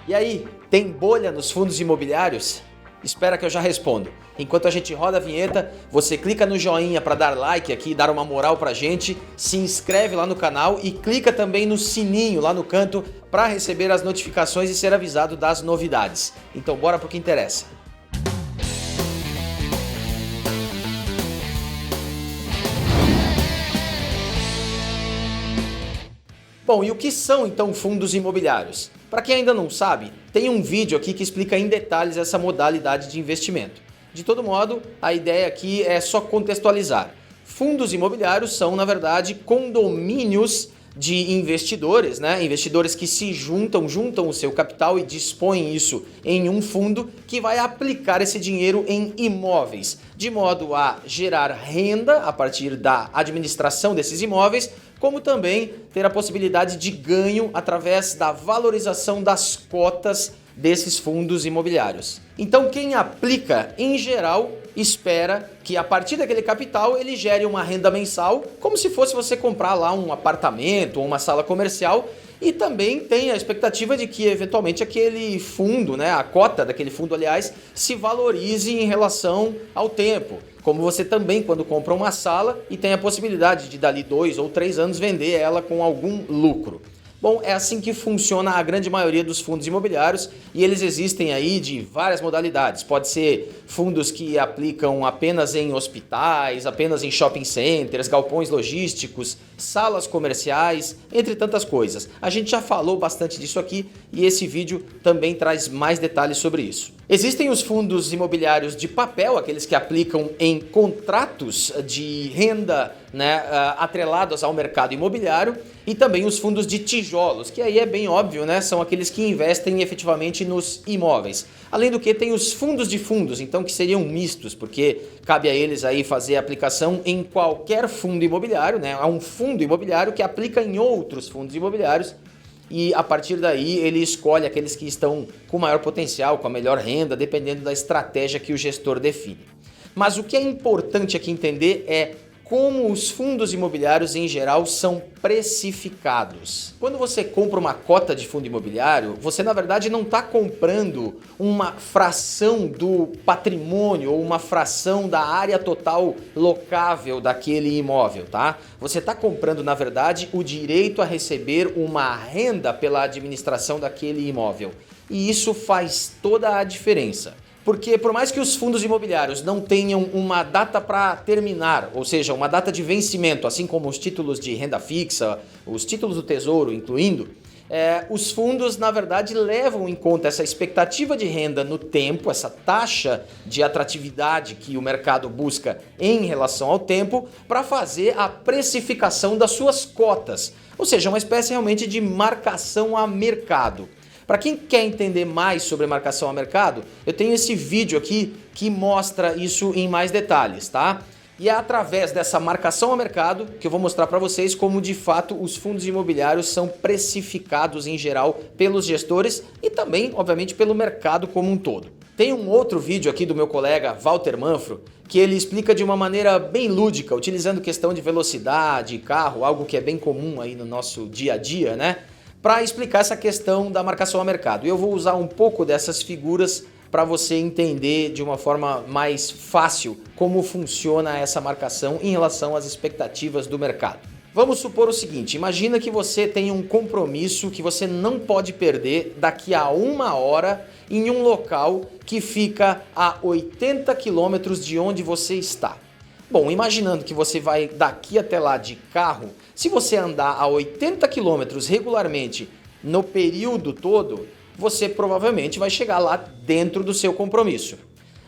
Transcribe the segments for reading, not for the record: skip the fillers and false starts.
E aí, tem bolha nos fundos imobiliários? Espera que eu já respondo. Enquanto a gente roda a vinheta, você clica no joinha para dar like aqui, dar uma moral pra gente, se inscreve lá no canal e clica também no sininho lá no canto para receber as notificações e ser avisado das novidades. Então bora pro que interessa. Bom, e o que são então fundos imobiliários? Para quem ainda não sabe, tem um vídeo aqui que explica em detalhes essa modalidade de investimento. De todo modo, a ideia aqui é só contextualizar. Fundos imobiliários são, na verdade, condomínios de investidores, né? Investidores que se juntam o seu capital e dispõem isso em um fundo que vai aplicar esse dinheiro em imóveis, de modo a gerar renda a partir da administração desses imóveis, como também ter a possibilidade de ganho através da valorização das cotas desses fundos imobiliários. Então quem aplica, em geral, espera que a partir daquele capital ele gere uma renda mensal, como se fosse você comprar lá um apartamento ou uma sala comercial, e também tem a expectativa de que eventualmente aquele fundo, né, a cota daquele fundo, aliás, se valorize em relação ao tempo. Como você também, quando compra uma sala e tem a possibilidade de dali 2 ou 3 anos vender ela com algum lucro. Bom, é assim que funciona a grande maioria dos fundos imobiliários e eles existem aí de várias modalidades. Pode ser fundos que aplicam apenas em hospitais, apenas em shopping centers, galpões logísticos, salas comerciais, entre tantas coisas. A gente já falou bastante disso aqui e esse vídeo também traz mais detalhes sobre isso. Existem os fundos imobiliários de papel, aqueles que aplicam em contratos de renda, né, atrelados ao mercado imobiliário, e também os fundos de tijolos, que aí é bem óbvio, né, são aqueles que investem efetivamente nos imóveis. Além do que tem os fundos de fundos, então que seriam mistos, porque cabe a eles aí fazer a aplicação em qualquer fundo imobiliário, né, há um fundo imobiliário que aplica em outros fundos imobiliários, e a partir daí ele escolhe aqueles que estão com maior potencial, com a melhor renda, dependendo da estratégia que o gestor define. Mas o que é importante aqui entender é como os fundos imobiliários em geral são precificados. Quando você compra uma cota de fundo imobiliário, você na verdade não está comprando uma fração do patrimônio ou uma fração da área total locável daquele imóvel, tá? Você está comprando na verdade o direito a receber uma renda pela administração daquele imóvel. E isso faz toda a diferença. Porque por mais que os fundos imobiliários não tenham uma data para terminar, ou seja, uma data de vencimento, assim como os títulos de renda fixa, os títulos do Tesouro incluindo, os fundos na verdade levam em conta essa expectativa de renda no tempo, essa taxa de atratividade que o mercado busca em relação ao tempo, para fazer a precificação das suas cotas, ou seja, uma espécie realmente de marcação a mercado. Para quem quer entender mais sobre marcação a mercado, eu tenho esse vídeo aqui que mostra isso em mais detalhes, tá? E é através dessa marcação a mercado que eu vou mostrar para vocês como de fato os fundos imobiliários são precificados em geral pelos gestores e também, obviamente, pelo mercado como um todo. Tem um outro vídeo aqui do meu colega Walter Manfro que ele explica de uma maneira bem lúdica, utilizando questão de velocidade, carro, algo que é bem comum aí no nosso dia a dia, né? Para explicar essa questão da marcação a mercado. Eu vou usar um pouco dessas figuras para você entender de uma forma mais fácil como funciona essa marcação em relação às expectativas do mercado. Vamos supor o seguinte, imagina que você tem um compromisso que você não pode perder daqui a 1 hora em um local que fica a 80 quilômetros de onde você está. Bom, imaginando que você vai daqui até lá de carro, se você andar a 80 km regularmente no período todo, você provavelmente vai chegar lá dentro do seu compromisso.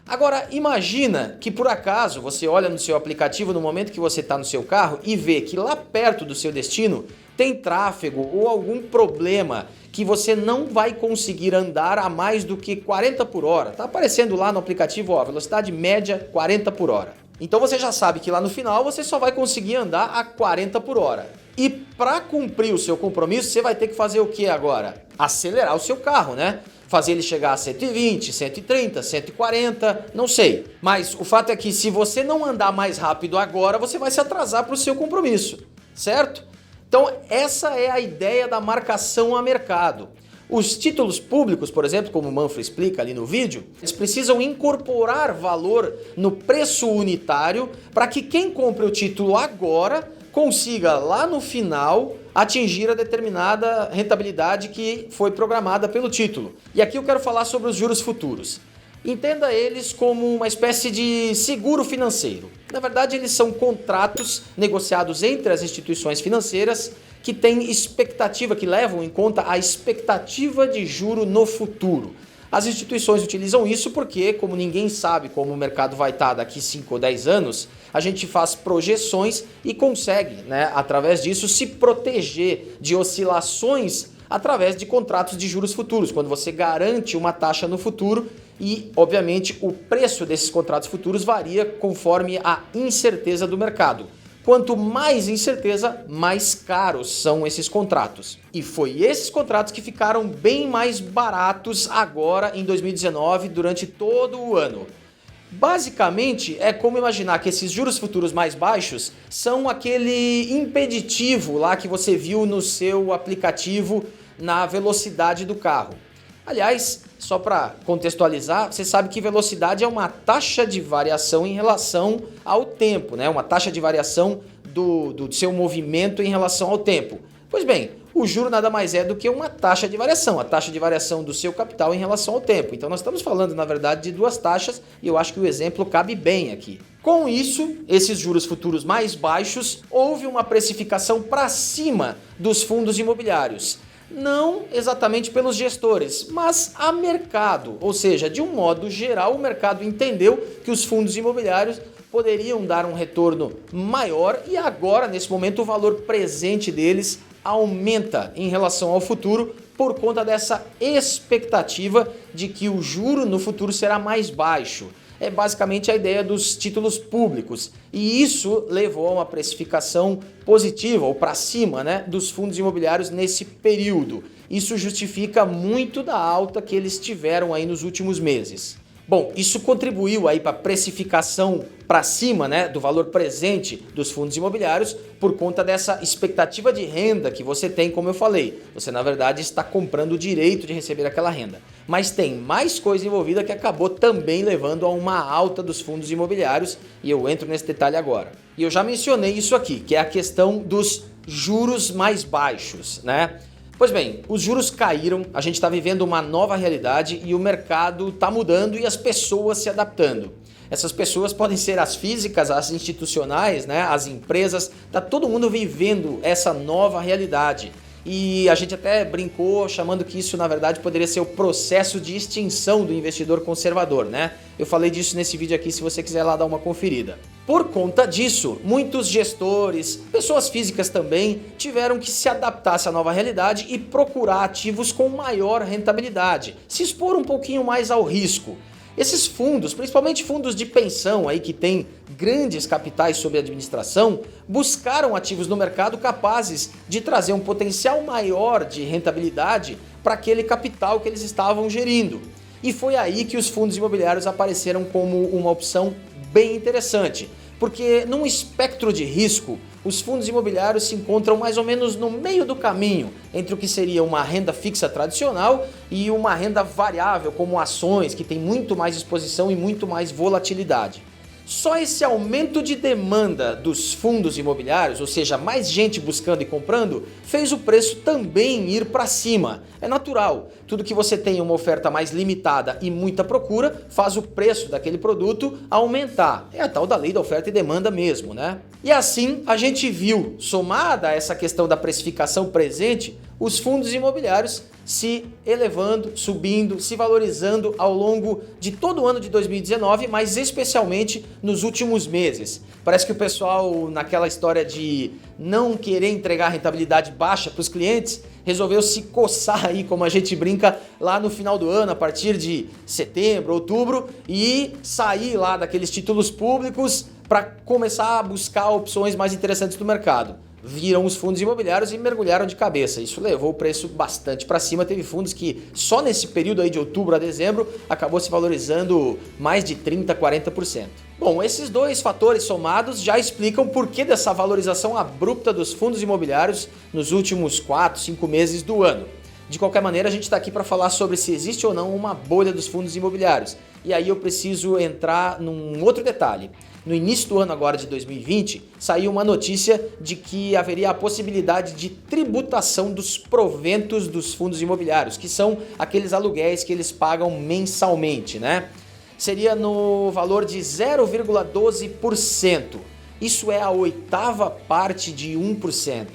Agora, imagina que por acaso você olha no seu aplicativo no momento que você está no seu carro e vê que lá perto do seu destino tem tráfego ou algum problema que você não vai conseguir andar a mais do que 40 por hora. Está aparecendo lá no aplicativo, ó, velocidade média 40 por hora. Então você já sabe que lá no final você só vai conseguir andar a 40 por hora. E para cumprir o seu compromisso, você vai ter que fazer o que agora? Acelerar o seu carro, né? Fazer ele chegar a 120, 130, 140, não sei. Mas o fato é que se você não andar mais rápido agora, você vai se atrasar para o seu compromisso, certo? Então essa é a ideia da marcação a mercado. Os títulos públicos, por exemplo, como o Manfred explica ali no vídeo, eles precisam incorporar valor no preço unitário para que quem compre o título agora consiga lá no final atingir a determinada rentabilidade que foi programada pelo título. E aqui eu quero falar sobre os juros futuros. Entenda eles como uma espécie de seguro financeiro. Na verdade, eles são contratos negociados entre as instituições financeiras que têm expectativa, que levam em conta a expectativa de juro no futuro. As instituições utilizam isso porque, como ninguém sabe como o mercado vai estar daqui 5 ou 10 anos, a gente faz projeções e consegue, através disso, se proteger de oscilações através de contratos de juros futuros, quando você garante uma taxa no futuro e, obviamente, o preço desses contratos futuros varia conforme a incerteza do mercado. Quanto mais incerteza, mais caros são esses contratos. E foi esses contratos que ficaram bem mais baratos agora em 2019, durante todo o ano. Basicamente, é como imaginar que esses juros futuros mais baixos são aquele impeditivo lá que você viu no seu aplicativo na velocidade do carro. Aliás, só para contextualizar, você sabe que velocidade é uma taxa de variação em relação ao tempo, né? Uma taxa de variação do seu movimento em relação ao tempo. Pois bem, o juro nada mais é do que uma taxa de variação, a taxa de variação do seu capital em relação ao tempo. Então nós estamos falando, na verdade, de duas taxas e eu acho que o exemplo cabe bem aqui. Com isso, esses juros futuros mais baixos, houve uma precificação para cima dos fundos imobiliários. Não exatamente pelos gestores, mas a mercado, ou seja, de um modo geral, o mercado entendeu que os fundos imobiliários poderiam dar um retorno maior e agora, nesse momento, o valor presente deles aumenta em relação ao futuro por conta dessa expectativa de que o juro no futuro será mais baixo. É basicamente a ideia dos títulos públicos e isso levou a uma precificação positiva ou para cima, dos fundos imobiliários nesse período. Isso justifica muito da alta que eles tiveram aí nos últimos meses. Bom, isso contribuiu aí para a precificação para cima, do valor presente dos fundos imobiliários por conta dessa expectativa de renda que você tem, como eu falei. Você, na verdade, está comprando o direito de receber aquela renda. Mas tem mais coisa envolvida que acabou também levando a uma alta dos fundos imobiliários e eu entro nesse detalhe agora. E eu já mencionei isso aqui, que é a questão dos juros mais baixos, Pois bem, os juros caíram, a gente está vivendo uma nova realidade e o mercado está mudando e as pessoas se adaptando. Essas pessoas podem ser as físicas, as institucionais, as empresas, está todo mundo vivendo essa nova realidade. E a gente até brincou chamando que isso na verdade poderia ser o processo de extinção do investidor conservador, Eu falei disso nesse vídeo aqui se você quiser lá dar uma conferida. Por conta disso, muitos gestores, pessoas físicas também, tiveram que se adaptar a essa nova realidade e procurar ativos com maior rentabilidade, se expor um pouquinho mais ao risco. Esses fundos, principalmente fundos de pensão aí que têm grandes capitais sob administração, buscaram ativos no mercado capazes de trazer um potencial maior de rentabilidade para aquele capital que eles estavam gerindo. E foi aí que os fundos imobiliários apareceram como uma opção bem interessante, porque num espectro de risco, os fundos imobiliários se encontram mais ou menos no meio do caminho entre o que seria uma renda fixa tradicional e uma renda variável, como ações, que tem muito mais exposição e muito mais volatilidade. Só esse aumento de demanda dos fundos imobiliários, ou seja, mais gente buscando e comprando, fez o preço também ir para cima. É natural, tudo que você tem uma oferta mais limitada e muita procura faz o preço daquele produto aumentar. É a tal da lei da oferta e demanda mesmo, E assim a gente viu, somada a essa questão da precificação presente, os fundos imobiliários se elevando, subindo, se valorizando ao longo de todo o ano de 2019, mas especialmente nos últimos meses. Parece que o pessoal, naquela história de não querer entregar rentabilidade baixa para os clientes, resolveu se coçar aí, como a gente brinca, lá no final do ano, a partir de setembro, outubro, e sair lá daqueles títulos públicos para começar a buscar opções mais interessantes do mercado. Viram os fundos imobiliários e mergulharam de cabeça. Isso levou o preço bastante para cima. Teve fundos que só nesse período aí de outubro a dezembro acabou se valorizando mais de 30%, 40%. Bom, esses dois fatores somados já explicam por que dessa valorização abrupta dos fundos imobiliários nos últimos 4, 5 meses do ano. De qualquer maneira, a gente está aqui para falar sobre se existe ou não uma bolha dos fundos imobiliários. E aí eu preciso entrar num outro detalhe. No início do ano agora de 2020, saiu uma notícia de que haveria a possibilidade de tributação dos proventos dos fundos imobiliários, que são aqueles aluguéis que eles pagam mensalmente, né? Seria no valor de 0,12%. Isso é a 8ª parte de 1%.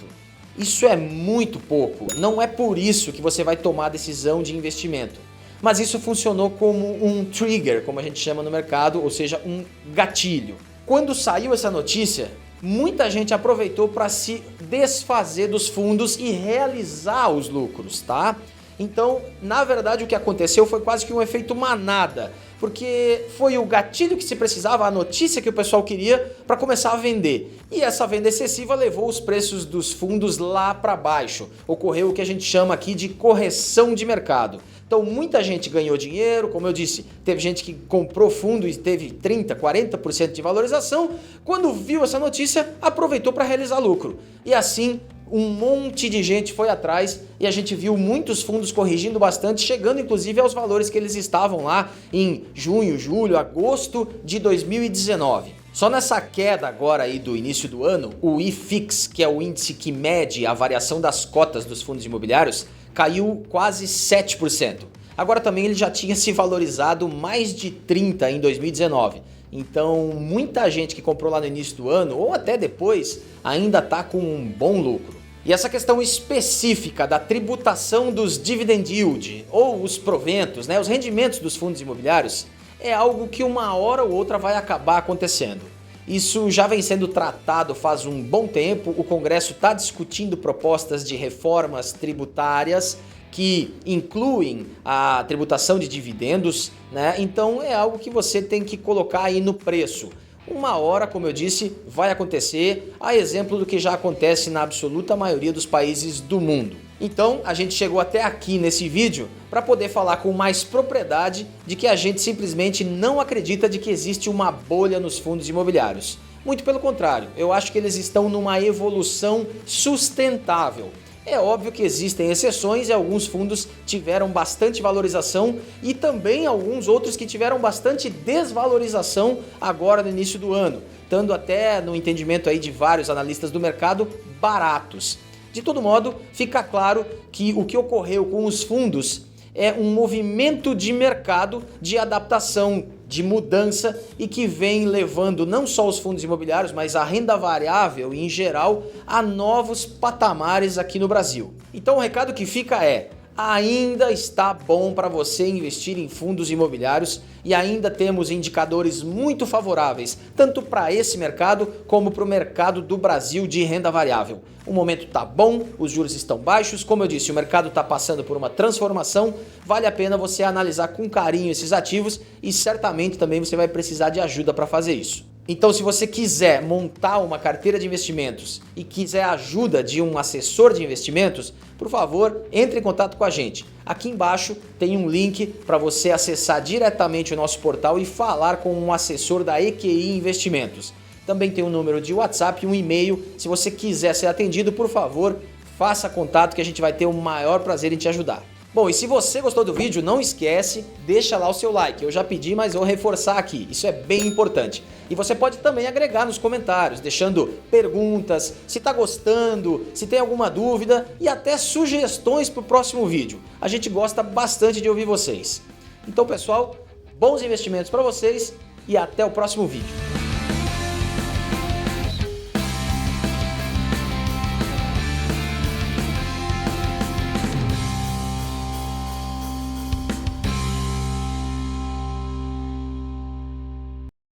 Isso é muito pouco. Não é por isso que você vai tomar a decisão de investimento. Mas isso funcionou como um trigger, como a gente chama no mercado, ou seja, um gatilho. Quando saiu essa notícia, muita gente aproveitou para se desfazer dos fundos e realizar os lucros, tá? Então, na verdade, o que aconteceu foi quase que um efeito manada, porque foi o gatilho que se precisava, a notícia que o pessoal queria para começar a vender. E essa venda excessiva levou os preços dos fundos lá para baixo. Ocorreu o que a gente chama aqui de correção de mercado. Então muita gente ganhou dinheiro, como eu disse, teve gente que comprou fundo e teve 30%, 40% de valorização. Quando viu essa notícia, aproveitou para realizar lucro. E assim, um monte de gente foi atrás e a gente viu muitos fundos corrigindo bastante, chegando inclusive aos valores que eles estavam lá em junho, julho, agosto de 2019. Só nessa queda agora aí do início do ano, o IFIX, que é o índice que mede a variação das cotas dos fundos imobiliários, caiu quase 7%. Agora também ele já tinha se valorizado mais de 30% em 2019. Então muita gente que comprou lá no início do ano, ou até depois, ainda está com um bom lucro. E essa questão específica da tributação dos dividend yield, ou os proventos, né, os rendimentos dos fundos imobiliários, é algo que uma hora ou outra vai acabar acontecendo. Isso já vem sendo tratado faz um bom tempo, o Congresso está discutindo propostas de reformas tributárias que incluem a tributação de dividendos, né? Então é algo que você tem que colocar aí no preço. Uma hora, como eu disse, vai acontecer, a exemplo do que já acontece na absoluta maioria dos países do mundo. Então a gente chegou até aqui nesse vídeo para poder falar com mais propriedade de que a gente simplesmente não acredita de que existe uma bolha nos fundos imobiliários. Muito pelo contrário, eu acho que eles estão numa evolução sustentável. É óbvio que existem exceções e alguns fundos tiveram bastante valorização e também alguns outros que tiveram bastante desvalorização agora no início do ano, estando até no entendimento aí de vários analistas do mercado baratos. De todo modo, fica claro que o que ocorreu com os fundos é um movimento de mercado de adaptação, de mudança e que vem levando não só os fundos imobiliários, mas a renda variável em geral a novos patamares aqui no Brasil. Então o recado que fica é: ainda está bom para você investir em fundos imobiliários e ainda temos indicadores muito favoráveis, tanto para esse mercado como para o mercado do Brasil de renda variável. O momento está bom, os juros estão baixos, como eu disse, o mercado está passando por uma transformação, vale a pena você analisar com carinho esses ativos e certamente também você vai precisar de ajuda para fazer isso. Então, se você quiser montar uma carteira de investimentos e quiser a ajuda de um assessor de investimentos, por favor, entre em contato com a gente. Aqui embaixo tem um link para você acessar diretamente o nosso portal e falar com um assessor da EQI Investimentos. Também tem um número de WhatsApp e um e-mail. Se você quiser ser atendido, por favor, faça contato que a gente vai ter o maior prazer em te ajudar. Bom, e se você gostou do vídeo, não esquece, deixa lá o seu like. Eu já pedi, mas vou reforçar aqui. Isso é bem importante. E você pode também agregar nos comentários, deixando perguntas, se está gostando, se tem alguma dúvida e até sugestões para o próximo vídeo. A gente gosta bastante de ouvir vocês. Então, pessoal, bons investimentos para vocês e até o próximo vídeo.